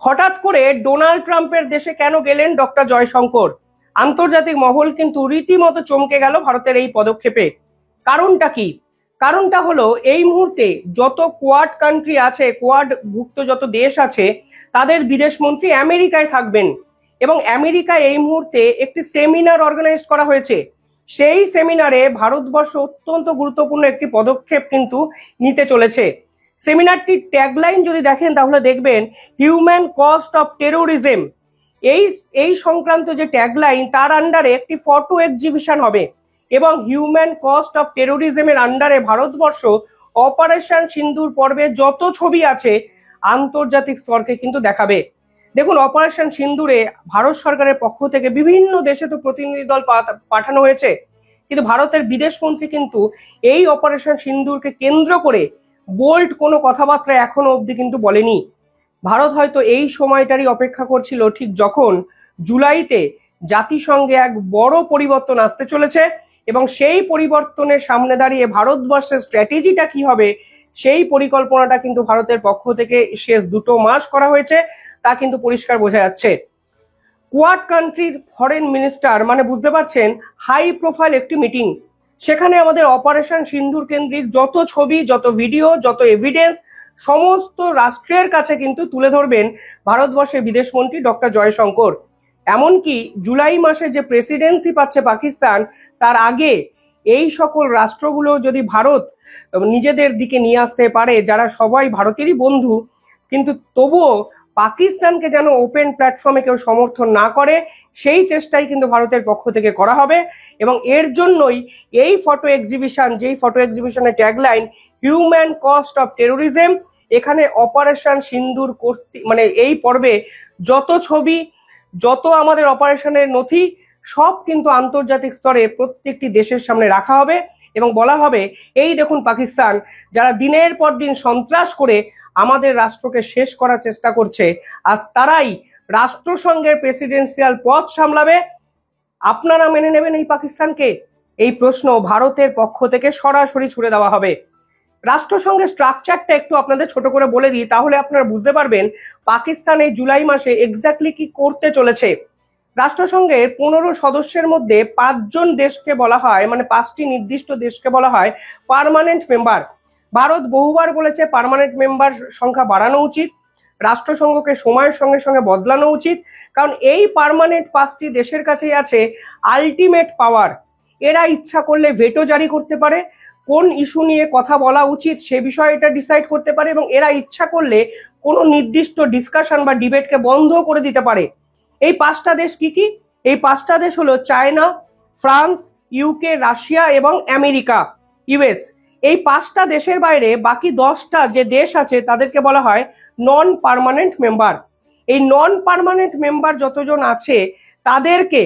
হঠাৎ করে ডোনাল্ড ট্রাম্পের দেশে কেন গেলেন ডক্টর জয়শঙ্কর? আন্তর্জাতিক মহল কিন্তু রীতিমতো চমকে গেল ভারতের এই পদক্ষেপে। কারণটা কি? কারণটা হলো এই মুহূর্তে যত কোয়াড কান্ট্রি আছে, কোয়াড ভুক্ত যত দেশ আছে, তাদের বিদেশমন্ত্রী আমেরিকায় থাকবেন এবং আমেরিকায় এই মুহূর্তে একটি সেমিনার অর্গানাইজ করা হয়েছে। সেই সেমিনারে ভারতবর্ষ অত্যন্ত গুরুত্বপূর্ণ একটি পদক্ষেপ কিন্তু নিতে চলেছে। সেমিনারটির ট্যাগলাইন যদি দেখেন তাহলে দেখবেন হিউম্যান কস্ট অফ টেরোরিজম। এই সংক্রান্ত যে ট্যাগলাইন, তার আন্ডারে একটি ফটো এক্সিবিশন হবে এবং হিউম্যান কস্ট অফ টেরোরিজমের আন্ডারে ভারতবর্ষ অপারেশন সিন্দুর পর্বে যত ছবি আছে আন্তর্জাতিক স্তরকে কিন্তু দেখাবে। দেখুন, অপারেশন সিন্দুরে ভারত সরকারের পক্ষ থেকে বিভিন্ন দেশে তো প্রতিনিধি দল পাঠানো হয়েছে, কিন্তু ভারতের বিদেশমন্ত্রী কিন্তু এই অপারেশন সিন্দুরকে কেন্দ্র করে বোল্ড কোনো কথাবার্তা এখনো অবধি কিন্তু বলেনি। ভারত হয়তো এই সময়টারই অপেক্ষা করছিল, ঠিক যখন জুলাইতে জাতিসংঘে এক বড় পরিবর্তন আসতে চলেছে এবং সেই পরিবর্তনের সামনে দাঁড়িয়ে ভারতবর্ষের স্ট্র্যাটেজিটা কি হবে সেই পরিকল্পনাটা কিন্তু ভারতের পক্ষ থেকে শেষ 2 মাস করা হয়েছে, তা কিন্তু পরিষ্কার বোঝা যাচ্ছে। কোয়াড কান্ট্রির ফরেন মিনিস্টার, মানে বুঝতে পারছেন, হাই প্রোফাইল একটি মিটিং। সেখানে আমাদের অপারেশন সিন্দুর কেন্দ্রিক যত ছবি, যত ভিডিও, যত এভিডেন্স সমস্ত রাষ্ট্রের কাছে কিন্তু তুলে ধরবেন ভারতবর্ষের বিদেশমন্ত্রী ডক্টর জয়শঙ্কর। এমনকি জুলাই মাসে যে প্রেসিডেন্সি পাচ্ছে পাকিস্তান, তার আগে এই সকল রাষ্ট্রগুলো যদি ভারত নিজেদের দিকে নিয়ে আসতে পারে, যারা সবাই ভারতেরই বন্ধু, কিন্তু তবুও পাকিস্তানকে যেন ওপেন প্ল্যাটফর্মে কেউ সমর্থন না করে, সেই চেষ্টাই কিন্তু ভারতের পক্ষ থেকে করা হবে। এবং এর জন্যই এই ফটো এক্সিবিশন, যেই ফটো এক্সিবিশনের tagline human cost of terrorism, এখানে অপারেশন সিন্দুর করতে, মানে এই পর্বে যত ছবি, যত আমাদের অপারেশনের নথি, সব কিন্তু আন্তর্জাতিক স্তরে প্রত্যেকটি দেশের সামনে রাখা হবে এবং বলা হবে, এই দেখুন পাকিস্তান, যারা দিনের পর দিন সন্ত্রাস করে আমাদের রাষ্ট্রকে শেষ করার চেষ্টা করছে, আজ তারাই রাষ্ট্রসংঘের প্রেসিডেন্সিয়াল পদ সামলাবে। আপনারা মেনে নেবেন এই পাকিস্তানকে? এই প্রশ্ন ভারতের পক্ষ থেকে সরাসরি ছুড়ে দেওয়া হবে। রাষ্ট্রসংঘের স্ট্রাকচারটা একটু আপনাদের ছোট করে বলে দিই, তাহলে আপনারা বুঝতে পারবেন পাকিস্তান এই জুলাই মাসে এক্স্যাক্টলি কি করতে চলেছে। রাষ্ট্রসংঘের 15 সদস্যের মধ্যে 5 জন দেশকে বলা হয়, মানে 5টি নির্দিষ্ট দেশকে বলা হয় পার্মানেন্ট মেম্বার। ভারত বহুবার বলেছে পার্মানেন্ট মেম্বার সংখ্যা বাড়ানো উচিত, রাষ্ট্রসংঘকে সময়ের সঙ্গে সঙ্গে বদলানো উচিত, কারণ এই পার্মানেন্ট 5টি দেশের কাছেই আছে আলটিমেট পাওয়ার। এরা ইচ্ছা করলে ভেটো জারি করতে পারে, কোন ইস্যু নিয়ে কথা বলা উচিত সে বিষয়ে এটা ডিসাইড করতে পারে, এবং এরা ইচ্ছা করলে কোনো নির্দিষ্ট ডিসকাশন বা ডিবেটকে বন্ধ করে দিতে পারে। এই 5টা দেশ কি কি? এই 5টা দেশ হলো চায়না, ফ্রান্স, ইউকে, রাশিয়া এবং আমেরিকা, ইউএস। এই 5টা দেশের বাইরে বাকি 10টা যে দেশ আছে তাদেরকে বলা হয় নন পার্মানেন্ট মেম্বার। এই নন পার্মানেন্ট মেম্বার যতজন আছে তাদেরকে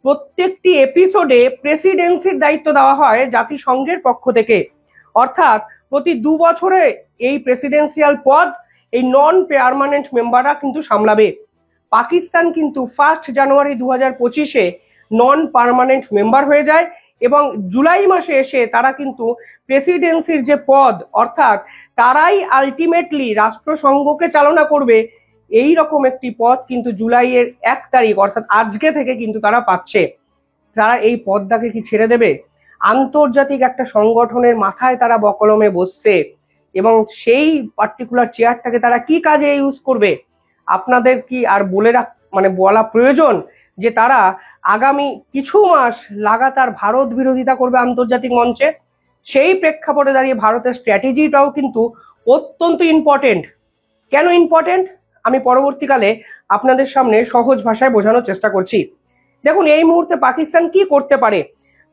প্রত্যেকটি এপিসোডে প্রেসিডেন্সির দায়িত্ব দেওয়া হয় জাতিসংঘের পক্ষ থেকে। অর্থাৎ প্রতি 2 বছরে এই প্রেসিডেন্সিয়াল পদ এই নন পার্মানেন্ট মেম্বাররা কিন্তু সামলাবে। পাকিস্তান কিন্তু 1 জানুয়ারি 2025-এ নন পার্মানেন্ট মেম্বার হয়ে যায় এবং জুলাই মাসে এসে তারা কিন্তু প্রেসিডেন্সির যে পদ, অর্থাৎ তারাই আলটিমেটলি রাষ্ট্রসংঘকে চালনা করবে, এই রকম একটি পদ কিন্তু জুলাইয়ের 1 তারিখ অর্থাৎ আজকে থেকে কিন্তু তারা পাচ্ছে। তারা এই পদটাকে কি ছেড়ে দেবে? আন্তর্জাতিক একটা সংগঠনের মাথায় তারা বকলমে বসছে এবং সেই পার্টিকুলার চেয়ারটাকে তারা কি কাজে ইউজ করবে? আপনাদের কি আর বলা প্রয়োজন যে তারা আগামী কিছু মাস লাগাতার ভারত বিরোধিতা করবে আন্তর্জাতিক মঞ্চে? সেই প্রেক্ষাপটে দাঁড়িয়ে ভারতের স্ট্র্যাটেজিটাও কিন্তু অত্যন্ত ইম্পর্টেন্ট। কেন ইম্পর্টেন্ট আমি পরবর্তীকালে আপনাদের সামনে সহজ ভাষায় বোঝানোর চেষ্টা করছি। দেখুন, এই মুহূর্তে পাকিস্তান কি করতে পারে?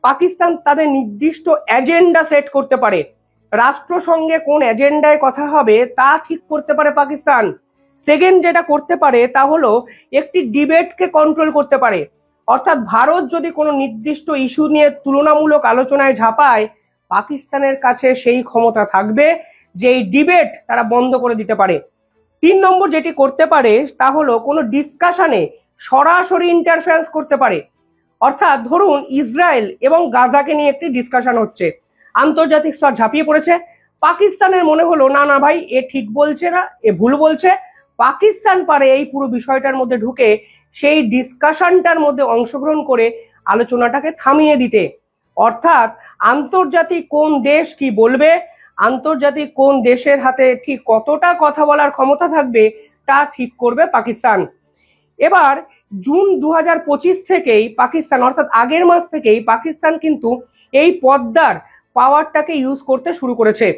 পাকিস্তান তাদের নির্দিষ্ট এজেন্ডা সেট করতে পারে। রাষ্ট্রসংঘে কোন এজেন্ডায় কথা হবে তা ঠিক করতে পারে পাকিস্তান। সেকেন্ড যেটা করতে পারে তা হলো একটি ডিবেটকে কন্ট্রোল করতে পারে। অর্থাৎ ভারত যদি কোনো নির্দিষ্ট ইস্যু নিয়ে তুলনামূলক আলোচনায় ঝাঁপায়, পাকিস্তানের কাছে সেই ক্ষমতা থাকবে যে এই ডিবেট তারা বন্ধ করে দিতে পারে। 3 নম্বর যেটি করতে পারে তা হলো কোনো ডিসকাশনে সরাসরি ইন্টারফারেন্স করতে পারে। অর্থাৎ ধরুন ইসরায়েল এবং গাজাকে নিয়ে একটি ডিসকাশন হচ্ছে, আন্তর্জাতিক স্তর ঝাঁপিয়ে পড়েছে, পাকিস্তানের মনে হলো না না ভাই, এ ঠিক বলছে না, এ ভুল বলছে, পাকিস্তান পারে এই পুরো বিষয়টার মধ্যে ঢুকে সেই ডিসকাশনটার মধ্যে অংশগ্রহণ করে আলোচনাটাকে থামিয়ে দিতে। অর্থাৎ আন্তর্জাতিক কোন দেশ কি বলবে, আন্তর্জাতিক কোন দেশের হাতে ঠিক কতটা কথা বলার ক্ষমতা থাকবে তা ঠিক করবে পাকিস্তান। এবার জুন 2025 থেকেই পাকিস্তান, অর্থাৎ আগের মাস থেকেই পাকিস্তান কিন্তু এই পদ্মার পাওয়ারটাকে ইউজ করতে শুরু করেছে।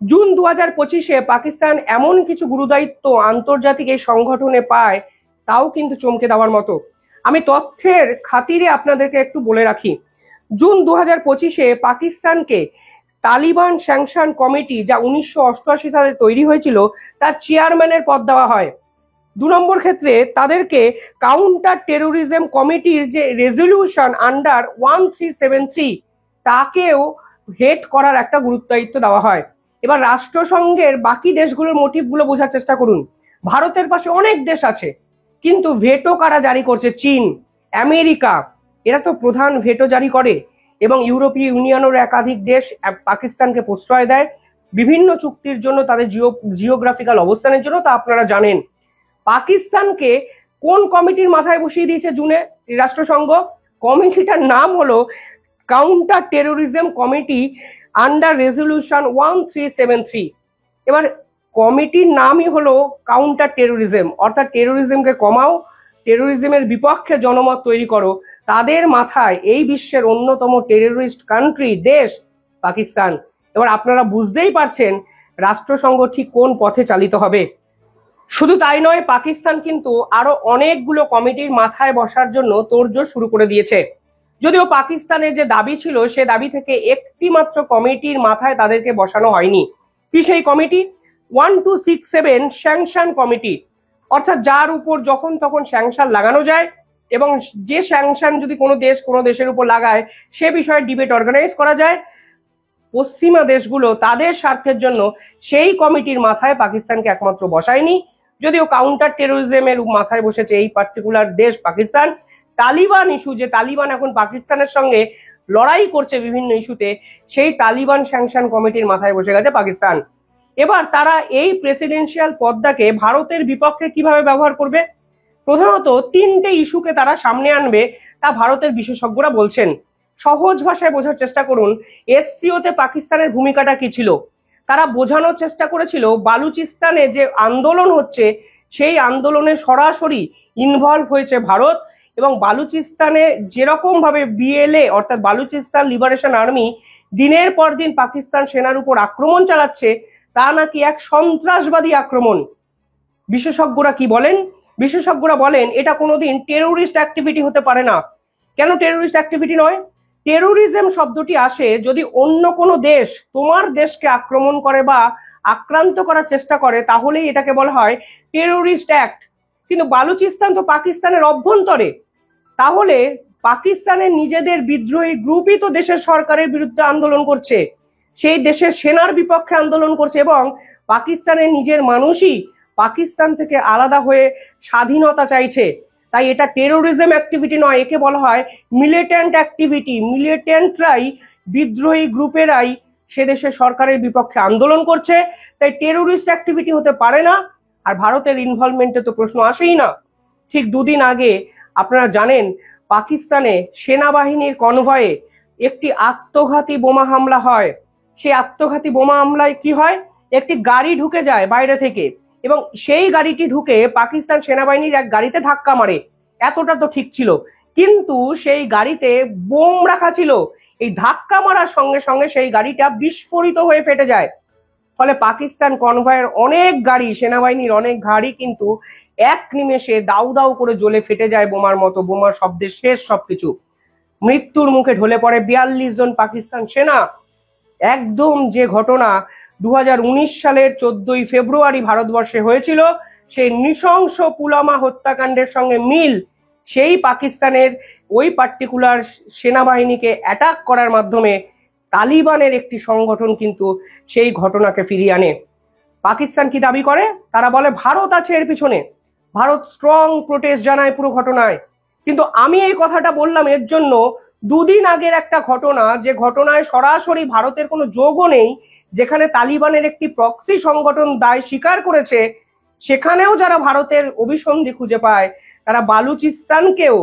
জুন 2025-এ পাকিস্তান এমন কিছু গুরুদায়িত্ব আন্তর্জাতিক এই সংগঠনে পায়, তাও কিন্তু চমকে দেওয়ার মতো। আমি তথ্যের খাতিরে আপনাদেরকে একটু বলে রাখি, জুন 2025-এ পাকিস্তানকে তালিবান স্যাংশন কমিটি, যা 1988 সালে তৈরি হয়েছিল, তার চেয়ারম্যানের পদ দেওয়া হয়। 2 নম্বর ক্ষেত্রে তাদেরকে কাউন্টার টেরোরিজম কমিটির যে রেজলিউশন আন্ডার 1373 তাকেও হেড করার একটা গুরুত্বায়িত্ব দেওয়া হয়। এবার রাষ্ট্রসংঘের বাকি দেশগুলোর মোটিভগুলো বোঝার চেষ্টা করুন। ভারতের পাশে অনেক দেশ আছে, কিন্তু ভেটো কারা জারি করছে? চীন, আমেরিকা, এরা তো প্রধান ভেটো জারি করে। এবং ইউরোপীয় ইউনিয়নের একাধিক দেশ পাকিস্তানকে প্রশ্রয় দেয় বিভিন্ন চুক্তির জন্য, তাদের জিওগ্রাফিক্যাল অবস্থানের জন্য, তা আপনারা জানেন। পাকিস্তানকে কোন কমিটির মাথায় বসিয়ে দিয়েছে জুনে রাষ্ট্রসংঘ? কমিটিটার নাম হলো counter terrorism committee under resolution 1373। এবার কমিটির নামই হলো কাউন্টার টেরোরিজম, অর্থাৎ টেরোরিজমকে কমাও, টেরোরিজমের বিপক্ষে জনমত তৈরি করো। তাদের মাথায় এই বিশ্বের অন্যতম টেরোরিস্ট কান্ট্রি, দেশ পাকিস্তান। এবার আপনারা বুঝতেই পারছেন রাষ্ট্রসংঘ ঠিক কোন পথে চালিত হবে। শুধু তাই নয়, পাকিস্তান কিন্তু আরো অনেকগুলো কমিটির মাথায় বসার জন্য তোড়জোড় শুরু করে দিয়েছে। যদিও পাকিস্তানের যে দাবি ছিল, সে দাবি থেকে একটি মাত্র কমিটির মাথায় তাদেরকে বসানো হয়নি। কি সেই কমিটি? 1267 স্যাংশন কমিটি, অর্থাৎ যার উপর যখন তখন স্যাংশন লাগানো যায়, এবং যে স্যাংশন যদি কোনো দেশ কোনো দেশের উপর লাগায় সে বিষয়ে ডিবেট অর্গানাইজ করা যায়। পশ্চিমা দেশগুলো তাদের স্বার্থের জন্য সেই কমিটির মাথায় পাকিস্তানকে একমাত্র বসায়নি। যদিও কাউন্টার টেরোরিজমের মাথায় বসেছে এই পার্টিকুলার দেশ পাকিস্তান। তালিবান ইস্যু, যে তালিবান এখন পাকিস্তানের সঙ্গে লড়াই করছে বিভিন্ন ইস্যুতে, সেই তালিবান স্যাংশন কমিটির মাথায় বসে গেছে পাকিস্তান। এবার তারা এই প্রেসিডেন্সিয়াল পদটাকে ভারতের বিপক্ষে কিভাবে ব্যবহার করবে? প্রধানত 3টে ইস্যুকে তারা সামনে আনবে, তা ভারতের বিশেষজ্ঞরা বলছেন। সহজ ভাষায় বোঝার চেষ্টা করুন, এসসিওতে পাকিস্তানের ভূমিকাটা কি ছিল। তারা বোঝানোর চেষ্টা করেছিল বালুচিস্তানে যে আন্দোলন হচ্ছে সেই আন্দোলনে সরাসরি ইনভলভ হয়েছে ভারত, এবং বালুচিস্তানে যেরকম ভাবে বিএলএ অর্থাৎ বালুচিস্তান লিবারেশন আর্মি দিনের পর দিন পাকিস্তান সেনার উপর আক্রমণ চালাচ্ছে, তা নাকি এক সন্ত্রাসবাদী আক্রমণ। বিশেষজ্ঞরা কি বলেন? বিশেষজ্ঞরা বলেন এটা কোনোদিন টেরোরিস্ট অ্যাক্টিভিটি হতে পারে না। কেন টেরোরিস্ট অ্যাক্টিভিটি নয়? টেরোরিজম শব্দটি আসে যদি অন্য কোনো দেশ তোমার দেশকে আক্রমণ করে বা আক্রান্ত করার চেষ্টা করে, তাহলেই এটাকে বলা হয় টেরোরিস্ট অ্যাক্ট। কিন্তু বালুচিস্তান তো পাকিস্তানের অভ্যন্তরে, তাহলে পাকিস্তানের নিজেদের বিদ্রোহী গ্রুপই তো দেশের সরকারের বিরুদ্ধে আন্দোলন করছে, সেই দেশের সেনার বিপক্ষে আন্দোলন করছে, এবং পাকিস্তানের নিজের মানুষই পাকিস্তান থেকে আলাদা হয়ে স্বাধীনতা চাইছে। তাই এটা টেরোরিজম অ্যাক্টিভিটি নয়, একে বলা হয় মিলিটেন্ট অ্যাক্টিভিটি। মিলিটেন্টরাই, বিদ্রোহী গ্রুপেরাই সে দেশের সরকারের বিপক্ষে আন্দোলন করছে, তাই টেরোরিস্ট অ্যাক্টিভিটি হতে পারে না। আর ভারতের ইনভলভমেন্টে তো প্রশ্ন আসেই না। ঠিক 2 দিন আগে আপনারা জানেন পাকিস্তানে সেনাবাহিনীর কনভয়ে একটি আত্মঘাতী বোমা হামলা হয়। সেই আত্মঘাতী বোমা হামলায় কি হয়? একটি গাড়ি ঢুকে যায় বাইরে থেকে, এবং সেই গাড়িটি ঢুকে পাকিস্তান সেনাবাহিনীর এক গাড়িতে ধাক্কা মারে। এতটা তো ঠিক ছিল, কিন্তু সেই গাড়িতে বোম রাখা ছিল। এই ধাক্কা মারার সঙ্গে সঙ্গে সেই গাড়িটা বিস্ফোরিত হয়ে ফেটে যায়। ফলে পাকিস্তান কনভয়ের অনেক গাড়ি, সেনাবাহিনীর অনেক গাড়ি কিন্তু এক নিমেষে দাউ দাউ করে জ্বলে ফেটে যায় বোমার মতো। বোমার শব্দে শেষ সবকিছু। মৃত্যুর মুখে ঢলে পড়ে 42 জন পাকিস্তান সেনা। একদম যে ঘটনা 2019 সালের 14ই ফেব্রুয়ারি ভারতবর্ষে হয়েছিল, সেই নৃশংস পুলওয়ামা হত্যাকাণ্ডের সঙ্গে মিল সেই পাকিস্তানের ওই পার্টিকুলার সেনাবাহিনীকে অ্যাটাক করার মাধ্যমে তালিবানের একটি সংগঠন কিন্তু সেই ঘটনাকে ফিরিয়ে আনে। পাকিস্তান কি দাবি করে? তারা বলে ভারত আছে এর পিছনে, ভারত স্ট্রং প্রোটেস্ট জানায় পুরো ঘটনায়। কিন্তু আমি এই কথাটা বললাম এর জন্য, 2 দিন আগের একটা ঘটনা, যে ঘটনায় সরাসরি ভারতের কোনো যোগও নেই, যেখানে তালিবানের একটি প্রক্সি সংগঠন দায় স্বীকার করেছে, সেখানেও যারা ভারতের অভিসন্ধি খুঁজে পায়, তারা বালুচিস্তানকেও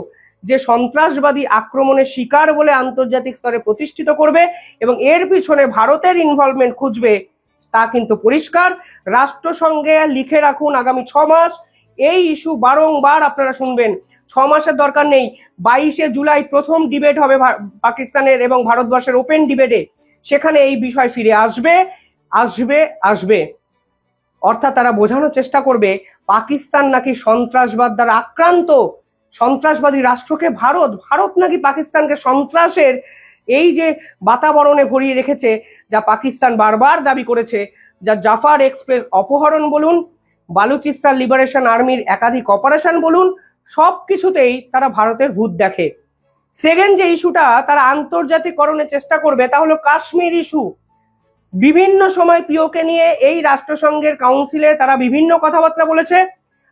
যে সন্ত্রাসবাদী আক্রমণের শিকার বলে আন্তর্জাতিক স্তরে প্রতিষ্ঠিত করবে এবং এর পিছনে ভারতের ইনভলভমেন্ট খুঁজবে, তা কিন্তু পরিষ্কার। রাষ্ট্রসংঘে লিখে রাখুন আগামী 6 মাস এই ইস্যু বারংবার আপনারা শুনবেন। 6 মাসের দরকার নেই, 22শে জুলাই প্রথম ডিবেট হবে পাকিস্তানের এবং ভারতবর্ষের ওপেন ডিবেটে, সেখানে এই বিষয় ফিরে আসবে আসবে আসবে। অর্থাৎ তারা বোঝানোর চেষ্টা করবে পাকিস্তান নাকি সন্ত্রাসবাদ দ্বারা আক্রান্ত, সন্ত্রাসবাদী রাষ্ট্রকে ভারত, ভারত নাকি পাকিস্তানকে সন্ত্রাসের এই যে বাতাবরণে ভরিয়ে রেখেছে, যা পাকিস্তান বারবার দাবি করেছে, যা জাফার এক্সপ্রেস অপহরণ বলুন, বালুচিস্তান লিবারেশন আর্মির একাধিক অপারেশন বলুন, সবকিছুতেই তারা ভারতের ভূত দেখে। সেকেন্ড যে ইস্যুটা তারা আন্তর্জাতিকরণের চেষ্টা করবে, তা হলো কাশ্মীর ইস্যু। বিভিন্ন সময় পিওকে নিয়ে এই রাষ্ট্রসংঘের কাউন্সিলে তারা বিভিন্ন কথাবার্তা বলেছে,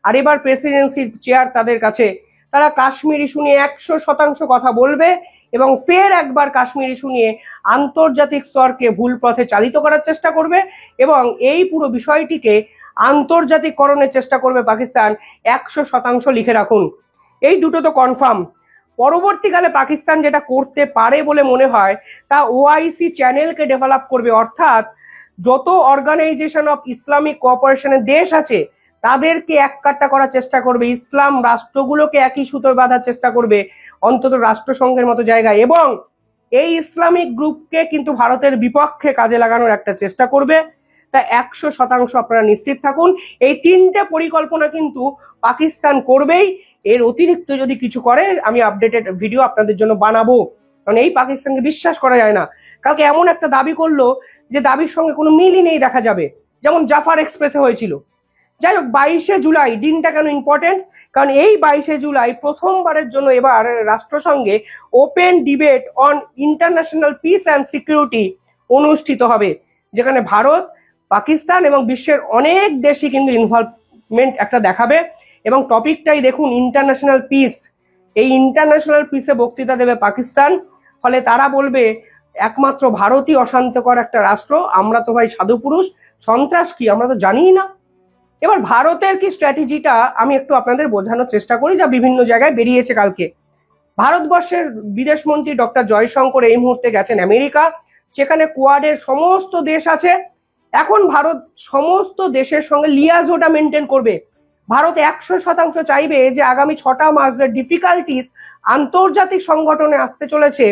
আর এবার প্রেসিডেন্সির চেয়ার তাদের কাছে, তারা কাশ্মীর ইস্যু নিয়ে 100% কথা বলবে এবং ফের একবার কাশ্মীর ইস্যু নিয়ে আন্তর্জাতিক স্তরকে ভুল পথে চালিত করার চেষ্টা করবে এবং এই পুরো বিষয়টিকে আন্তর্জাতিককরণের চেষ্টা করবে পাকিস্তান। 100% লিখে রাখুন, এই দুটো তো কনফার্ম। পরবর্তীকালে পাকিস্তান যেটা করতে পারে বলে মনে হয়, তা ওআইসি চ্যানেলকে ডেভেলপ করবে, অর্থাৎ যত অর্গানাইজেশন অফ ইসলামিক কোঅপারেশনের দেশ আছে তাদেরকে এককাট্টা করার চেষ্টা করবে, ইসলাম রাষ্ট্রগুলোকে একই সুতোয় বাঁধার চেষ্টা করবে অন্তত রাষ্ট্রসংঘের মতো জায়গায়, এবং এই ইসলামিক গ্রুপকে কিন্তু ভারতের বিপক্ষে কাজে লাগানোর একটা চেষ্টা করবে। তা 100% আপনারা নিশ্চিত থাকুন, এই তিনটে পরিকল্পনা কিন্তু পাকিস্তান করবেই। এর অতিরিক্ত যদি কিছু করে আমি আপডেটেড ভিডিও আপনাদের জন্য বানাবো, কারণ এই পাকিস্তানকে বিশ্বাস করা যায় না। কালকে এমন একটা দাবি করলো যে দাবির সঙ্গে কোনো মিলই নেই দেখা যাবে, যেমন জাফার এক্সপ্রেসে হয়েছিল। যাই হোক, 22শে জুলাই দিনটা কেন ইম্পর্টেন্ট, কারণ এই 22শে জুলাই প্রথমবারের জন্য এবার রাষ্ট্রসংঘে open debate on international peace and security অনুষ্ঠিত হবে, যেখানে ভারত, পাকিস্তান এবং বিশ্বের অনেক দেশই কিন্তু ইনভলভমেন্ট একটা দেখাবে। এবং টপিকটাই দেখুন, ইন্টারন্যাশনাল পিস। এই ইন্টারন্যাশনাল পিসে বক্তৃতা দেবে পাকিস্তান, ফলে তারা বলবে একমাত্র ভারতই অশান্তকর একটা রাষ্ট্র, আমরা তো ভাই সাধু পুরুষ, সন্ত্রাস কি আমরা তো জানিই না। এবার ভারতের কি স্ট্র্যাটেজিটা আমি একটু আপনাদের বোঝানোর চেষ্টা করি, যা বিভিন্ন জায়গায় বেরিয়েছে কালকে। ভারতবর্ষের বিদেশমন্ত্রী ডক্টর জয়শঙ্কর এই মুহূর্তে গেছেন আমেরিকা, সেখানে কোয়াডের সমস্ত দেশ আছে। এখন ভারত সমস্ত দেশের সঙ্গে লিয়াজোটা মেনটেন করবে। ভারত 100% চাইবে যে আগামী 6টা মাস যে ডিফিকাল্টিস আন্তর্জাতিক সংগঠনে আসতে চলেছে,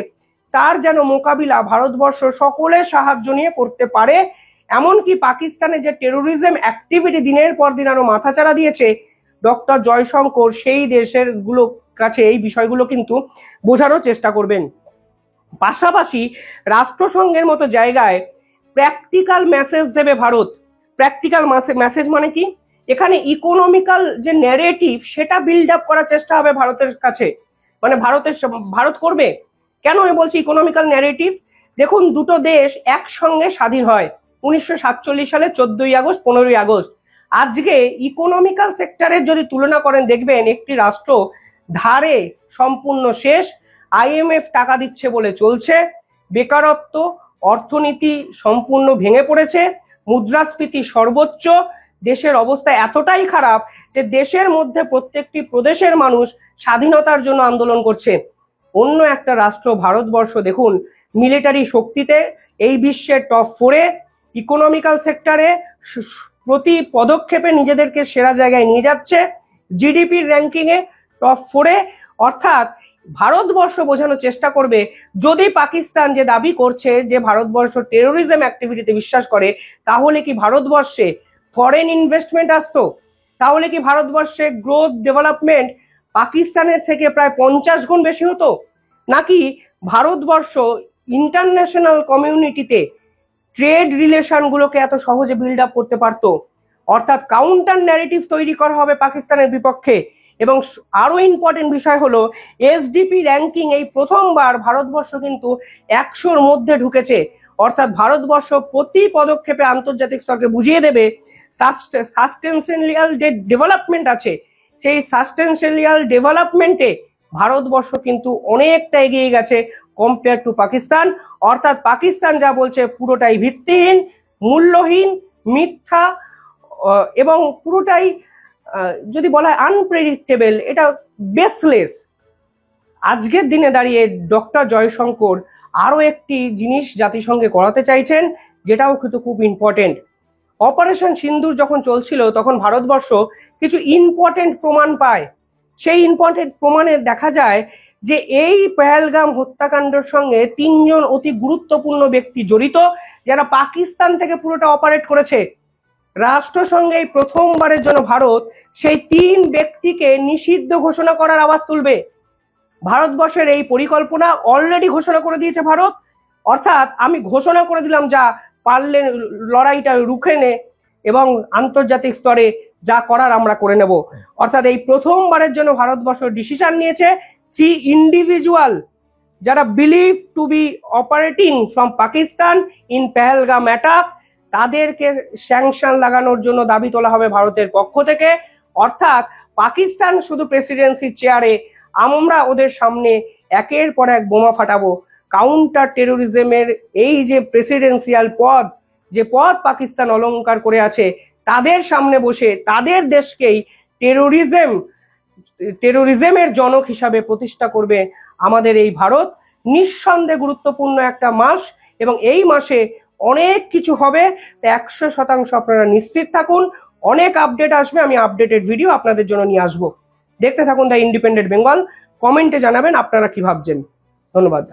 তার যেন মোকাবিলা ভারতবর্ষ সকলের সাহায্য নিয়ে করতে পারে। এমনকি পাকিস্তানে যে টেরোরিজম অ্যাক্টিভিটি দিনের পর দিন আরো মাথাচাড়া দিয়েছে, ডক্টর জয়শঙ্কর সেই দেশের গুলো কাছে এই বিষয়গুলো কিন্তু বোঝানোর চেষ্টা করবেন। পাশাপাশি রাষ্ট্রসংঘের মতো জায়গায় প্র্যাকটিক্যাল মেসেজ দেবে ভারত। প্র্যাকটিক্যাল মেসেজ মানে কি, এখানে ইকোনমিক্যাল যে ন্যারেটিভ সেটা বিল্ড আপ করার চেষ্টা হবে ভারতের কাছে, মানে ভারত করবে। কেন আমি বলছি ইকোনমিক্যাল ন্যারেটিভ, দেখুন দুটো দেশ একসঙ্গে স্বাধীন হয় 1947 সালে 14ই আগস্ট 15ই আগস্ট। আজকে ইকোনমিক্যাল সেক্টরের যদি তুলনা করেন, দেখবেন একটি রাষ্ট্র ধারে সম্পূর্ণ শেষ, আইএমএফ টাকা দিচ্ছে বলে চলছে, বেকারত্ব, অর্থনীতি সম্পূর্ণ ভেঙে পড়েছে, মুদ্রাস্ফীতি সর্বোচ্চ, দেশের অবস্থা এতটাই খারাপ যে দেশের মধ্যে প্রত্যেকটি প্রদেশের মানুষ স্বাধীনতার জন্য আন্দোলন করছে। অন্য একটা রাষ্ট্র ভারতবর্ষ দেখুন, মিলিটারি শক্তিতে এই বিশ্বের টপ 4-এ, ইকোনমিক্যাল সেক্টরে প্রতি পদক্ষেপে নিজেদেরকে সেরা জায়গায় নিয়ে যাচ্ছে, জিডিপির র্যাঙ্কিংয়ে টপ 4-এ। অর্থাৎ ভারতবর্ষ বোঝানোর চেষ্টা করবে, যদি পাকিস্তান যে দাবি করছে যে ভারতবর্ষ টেরোরিজম অ্যাক্টিভিটিতে বিশ্বাস করে, তাহলে কি ভারতবর্ষে ফরেন ইনভেস্টমেন্ট আসতো, তাহলে কি ভারতবর্ষে গ্রোথ ডেভেলপমেন্ট পাকিস্তানের থেকে প্রায় 50 গুণ বেশি হতো, নাকি ভারতবর্ষ ইন্টারন্যাশনাল কমিউনিটিতে ট্রেড রিলেশনগুলোকে এত সহজে বিল্ড আপ করতে পারতো। অর্থাৎ কাউন্টার ন্যারেটিভ তৈরি করা হবে পাকিস্তানের বিপক্ষে। এবং আরো ইম্পর্টেন্ট বিষয় হলো এসডিপি র্যাঙ্কিং এই প্রথমবার ভারতবর্ষ কিন্তু 100-র মধ্যে ঢুকেছে। অর্থাৎ ভারতবর্ষ প্রতি পদক্ষেপে আন্তর্জাতিক স্তরকে বুঝিয়ে দেবে সাস্টেনশিয়াল যে ডেভেলপমেন্ট আছে, সেই সাস্টেনশিয়াল ডেভেলপমেন্টে ভারতবর্ষ কিন্তু অনেকটা এগিয়ে গেছে কম্পেয়ার টু পাকিস্তান। অর্থাৎ পাকিস্তান যা বলছে পুরোটাই ভিত্তিহীন, মূল্যহীন, মিথ্যা, এবং পুরোটাই যদি বলা হয় আনপ্রেডিক্টেবল, এটা বেসলেস। আজকের দিনে দাঁড়িয়ে ডক্টর জয়শঙ্কর আরো একটি জিনিস জাতিসংঘে করাতে চাইছেন, যেটাও কিন্তু খুব ইম্পর্টেন্ট। অপারেশন সিন্দুর যখন চলছিল তখন ভারতবর্ষ কিছু ইম্পর্টেন্ট প্রমাণ পায়। সেই ইম্পর্টেন্ট প্রমাণে দেখা যায় যে এই পেহেলগাম হত্যাকাণ্ডের সঙ্গে 3 জন অতি গুরুত্বপূর্ণ ব্যক্তি জড়িত, যারা পাকিস্তান থেকে পুরোটা অপারেট করেছে। রাষ্ট্রসংঘে এই প্রথমবারের জন্য ভারত সেই 3 ব্যক্তিকে নিষিদ্ধ ঘোষণা করার আওয়াজ তুলবে। ভারতবর্ষের এই পরিকল্পনা অলরেডি ঘোষণা করে দিয়েছে ভারত, অর্থাৎ আমি ঘোষণা করে দিলাম, যা পারলে লড়াইটা রুখে নে এবং আন্তর্জাতিক স্তরে যা করার আমরা করে নেব। অর্থাৎ এই প্রথমবারের জন্য ভারতবর্ষ ডিসিশন নিয়েছে 3 ইন্ডিভিজুয়াল যারা believe to be operating from Pakistan in Pahalgam attack, তাদেরকে স্যাংশন লাগানোর জন্য দাবি তোলা হবে ভারতের পক্ষ থেকে। অর্থাৎ পাকিস্তান শুধু প্রেসিডেন্সির চেয়ারে, আমরা ওদের সামনে একের পর এক বোমা ফাটাবো। কাউন্টার টেরোরিজমের এই যে প্রেসিডেন্সিয়াল পদ, যে পদ পাকিস্তান অলংকার করে আছে, তাদের সামনে বসে তাদের দেশকেই টেরোরিজমের জনক হিসাবে প্রতিষ্ঠা করবে আমাদের এই ভারত। নিঃসন্দেহে গুরুত্বপূর্ণ একটা মাস, এবং এই মাসে অনেক কিছু হবে, 100% আপনারা নিশ্চিত থাকুন। অনেক আপডেট আসবে, আমি আপডেটেড ভিডিও আপনাদের জন্য নিয়ে আসবো। দেখতে থাকুন দ্য ইন্ডিপেন্ডেন্ট বেঙ্গল। কমেন্টে জানাবেন আপনারা কি ভাবছেন। ধন্যবাদ।